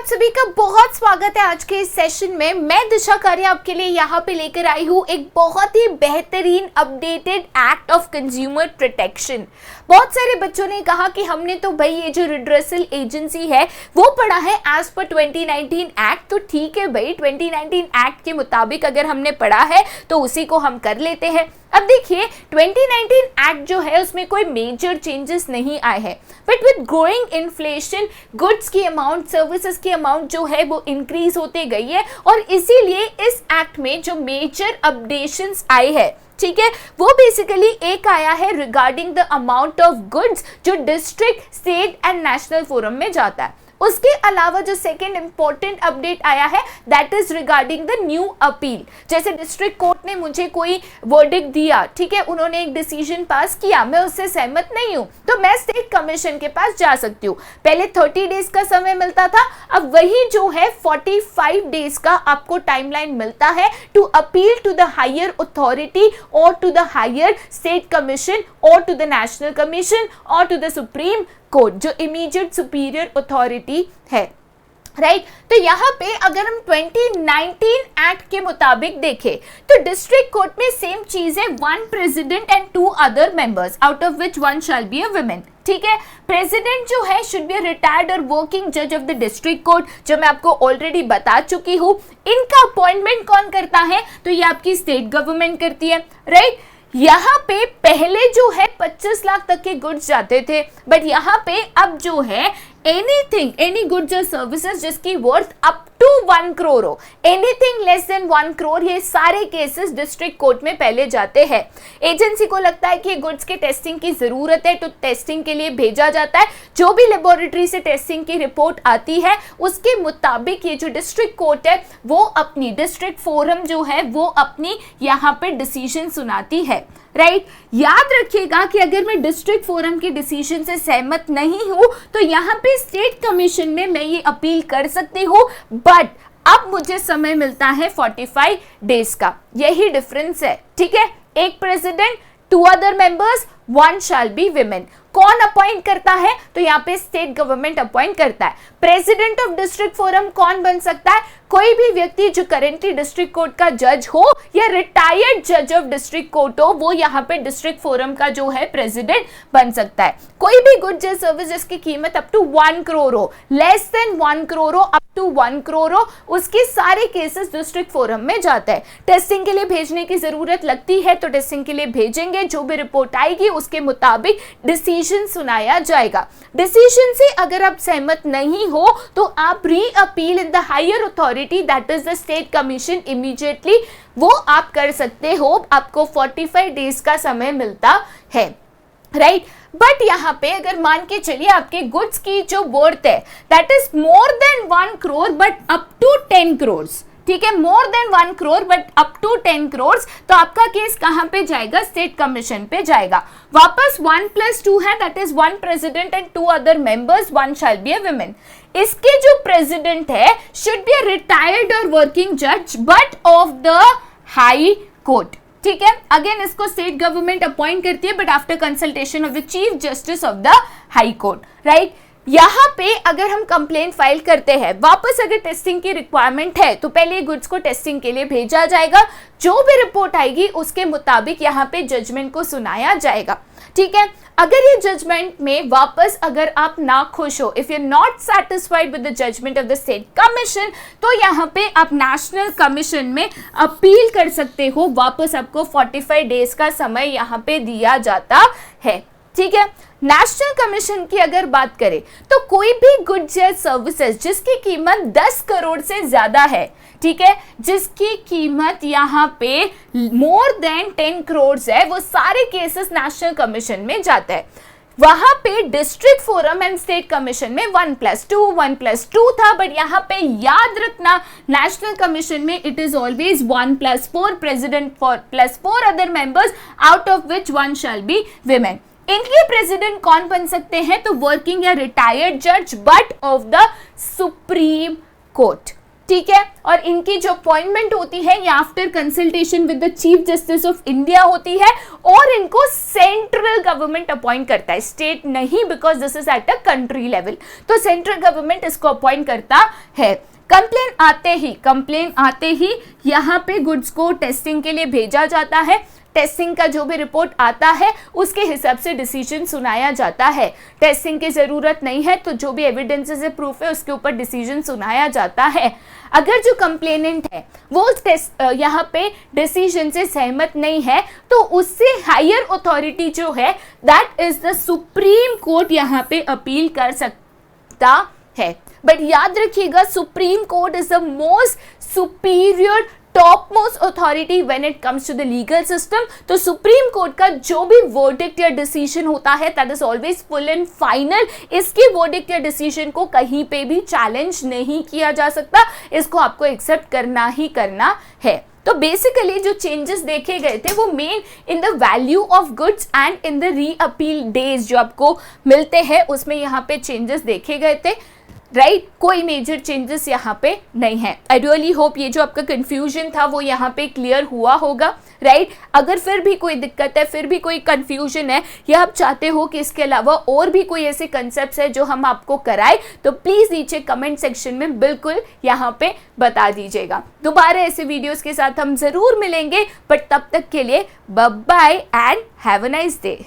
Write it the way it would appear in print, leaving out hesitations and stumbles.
आप सभी का बहुत स्वागत है आज के इस सेशन में। मैं दिशा कार्य आपके लिए यहाँ पे लेकर आई हूँ एक बहुत ही बेहतरीन updated act of consumer protection. बहुत सारे बच्चों ने कहा कि हमने तो भाई ये जो रिड्रेसल एजेंसी है वो पढ़ा है एज पर 2019 एक्ट, तो ठीक है भाई 2019 एक्ट के मुताबिक अगर हमने पढ़ा है तो उसी को हम कर लेते हैं। अब देखिए 2019 एक्ट जो है उसमें कोई मेजर चेंजेस नहीं आए हैं, but with growing inflation goods की अमाउंट, सर्विसेज की अमाउंट जो है वो इंक्रीज होते गई है और इसीलिए इस एक्ट में जो मेजर अपडेशंस आए हैं, ठीक है, वो बेसिकली एक आया है regarding the amount of goods जो district, state and national forum में जाता है। उसके अलावा जो सेकेंड इंपॉर्टेंट अपडेट आया है that is regarding the new appeal. जैसे डिस्ट्रिक्ट कोर्ट ने मुझे कोई वर्डिक्ट दिया, ठीक है, उन्होंने एक डिसीजन पास किया, मैं उससे सहमत नहीं हूं, तो मैं स्टेट कमीशन के पास जा सकती हूँ। पहले 30 डेज का समय मिलता था, अब वही जो है 45 डेज का आपको टाइमलाइन मिलता है to appeal to the higher authority और to the higher state commission और टू द नेशनल कमीशन और टू द सुप्रीम कोर्ट जो इमीडिएट सुपीरियर अथॉरिटी है, राइट। तो यहाँ पे अगर हम 2019 एक्ट के मुताबिक देखें तो डिस्ट्रिक्ट कोर्ट में सेम चीज है, 1 president and 2 other members out of which 1 shall be a women, ठीक है। प्रेसिडेंट जो है शुड बी अ रिटायर्ड और वर्किंग जज ऑफ द डिस्ट्रिक्ट कोर्ट, जो मैं आपको ऑलरेडी बता चुकी हूँ। इनका अपॉइंटमेंट कौन करता है, तो ये आपकी स्टेट गवर्नमेंट करती है, राइट। यहाँ पे पहले जो है 25 लाख तक के गुड्स जाते थे, बट यहाँ पे अब जो है एनीथिंग, एनी गुड्स और सर्विसेज जिसकी वर्थ अप टू 1 करोड़ हो, एनीथिंग लेस देन 1 करोड़, ये सारे केसेस डिस्ट्रिक्ट कोर्ट में पहले जाते हैं। एजेंसी को लगता है कि गुड्स के टेस्टिंग की जरूरत है तो टेस्टिंग के लिए भेजा जाता है। जो भी लेबोरेटरी से टेस्टिंग की रिपोर्ट आती है उसके मुताबिक ये जो डिस्ट्रिक्ट कोर्ट है वो अपनी डिस्ट्रिक्ट फोरम जो है वो अपनी यहाँ पे डिसीजन सुनाती है, राइट। याद रखिएगा कि अगर मैं डिस्ट्रिक्ट फोरम के डिसीजन से सहमत नहीं हूं तो यहाँ पे स्टेट कमीशन में मैं ये अपील कर सकती हूँ, बट अब मुझे समय मिलता है 45 डेज का, यही डिफरेंस है, ठीक है। एक president, 2 other members, 1 shall be women. कौन अपॉइंट करता है, तो यहाँ पे स्टेट गवर्नमेंट अपॉइंट करता है। प्रेसिडेंट ऑफ डिस्ट्रिक्ट फोरम कौन बन सकता है, कोई भी व्यक्ति जो करेंटली डिस्ट्रिक्ट कोर्ट का जज हो या रिटायर्ड जज ऑफ डिस्ट्रिक्ट कोर्ट हो, वो यहाँ पे डिस्ट्रिक्ट फोरम का जो है प्रेसिडेंट बन सकता है। कोई भी गुड्स या सर्विस जिसकी कीमत अप टू 1 करोड़ हो, लेस देन 1 करोड़ हो, अप टू 1 करोड़ हो, उसके सारे केसेस डिस्ट्रिक्ट फोरम में जाता है। टेस्टिंग के लिए भेजने की जरूरत लगती है तो टेस्टिंग के लिए भेजेंगे, जो भी रिपोर्ट आएगी उसके मुताबिक डिसीजन सुनाया जाएगा। डिसीजन से अगर आप सहमत नहीं हो तो आप re appeal in the higher authority that is the state commission immediately, वो आप कर सकते हो। आपको 45 डेज का समय मिलता है, राइट। बट यहाँ पे अगर मान के चलिए आपके गुड्स की जो वर्थ है that is more than 1 crore but up to 10 crore, ठीक है, more than 1 crore but up to 10 crore, तो आपका केस कहां पे जाएगा, स्टेट कमीशन पे जाएगा। वापस 1+2 है that is 1 president and 2 other members, 1 shall be a women. इसके जो प्रेसिडेंट है शुड बी अ रिटायर्ड और वर्किंग जज but of the high court, ठीक है। अगेन इसको स्टेट गवर्नमेंट अपॉइंट करती है but after consultation of the chief justice of the high court, right. यहाँ पे अगर हम कंप्लेन फाइल करते हैं, वापस अगर टेस्टिंग की रिक्वायरमेंट है तो पहले गुड्स को टेस्टिंग के लिए भेजा जाएगा, जो भी रिपोर्ट आएगी उसके मुताबिक यहाँ पे जजमेंट को सुनाया जाएगा, ठीक है। अगर ये जजमेंट में वापस अगर आप ना खुश हो, if you are not satisfied with the judgement of the state commission, तो यहाँ पे आप नेशनल कमीशन में अपील कर सकते हो। वापस आपको 45 डेज का समय यहाँ पे दिया जाता है, ठीक है। नेशनल कमीशन की अगर बात करें तो कोई भी गुड्स या सर्विसेज जिसकी कीमत 10 करोड़ से ज्यादा है, ठीक है, जिसकी कीमत यहाँ पे मोर देन 10 करोड़ है, वो सारे केसेस नेशनल कमीशन में जाता है। वहां पे district forum and state commission में 1+2 था, बट यहाँ पे याद रखना नेशनल कमीशन में it is always 1+4 president +4 other members out of which 1 shall be women. इनके प्रेसिडेंट कौन बन सकते हैं, तो वर्किंग या रिटायर्ड जज but of the Supreme court, ठीक है। और इनकी जो अपॉइंटमेंट होती है ये after consultation with the chief justice of India होती है, और इनको सेंट्रल गवर्नमेंट अपॉइंट करता है, स्टेट नहीं, because this is at a country level. तो सेंट्रल गवर्नमेंट इसको अपॉइंट करता है। कंप्लेन आते ही यहाँ पे गुड्स को टेस्टिंग के लिए भेजा जाता है। टेस्टिंग का जो भी रिपोर्ट आता है उसके हिसाब से डिसीजन सुनाया जाता है। टेस्टिंग की जरूरत नहीं है तो जो भी एविडेंसेस है, प्रूफ है, उसके ऊपर डिसीजन सुनाया जाता है। अगर जो कंप्लेनेंट है वो यहाँ पे डिसीजन से सहमत नहीं है तो उससे हायर अथॉरिटी जो है that is the Supreme Court यहाँ पे अपील कर सकता है। बट याद रखिएगा, Supreme Court is the most superior top most authority when it comes to the legal system. तो सुप्रीम कोर्ट का जो भी वर्डिक्ट या डिसीजन होता है that is always full and final. इसके वर्डिक्ट या डिसीजन को कहीं पे भी चैलेंज नहीं किया जा सकता, इसको आपको एक्सेप्ट करना ही करना है। तो बेसिकली जो चेंजेस देखे गए थे वो main in the value of goods and in the री अपील डेज जो आपको मिलते हैं उसमें यहाँ पे चेंजेस देखे गए थे, राइट। कोई मेजर चेंजेस यहाँ पे नहीं है। आई रियली होप ये जो आपका कंफ्यूजन था वो यहाँ पे क्लियर हुआ होगा, राइट। अगर फिर भी कोई दिक्कत है, फिर भी कोई कंफ्यूजन है, या आप चाहते हो कि इसके अलावा और भी कोई ऐसे कंसेप्ट्स है जो हम आपको कराएं, तो प्लीज नीचे कमेंट सेक्शन में बिल्कुल यहाँ पे बता दीजिएगा। दोबारा ऐसे वीडियोस के साथ हम जरूर मिलेंगे, बट तब तक के लिए bye bye and have a nice day.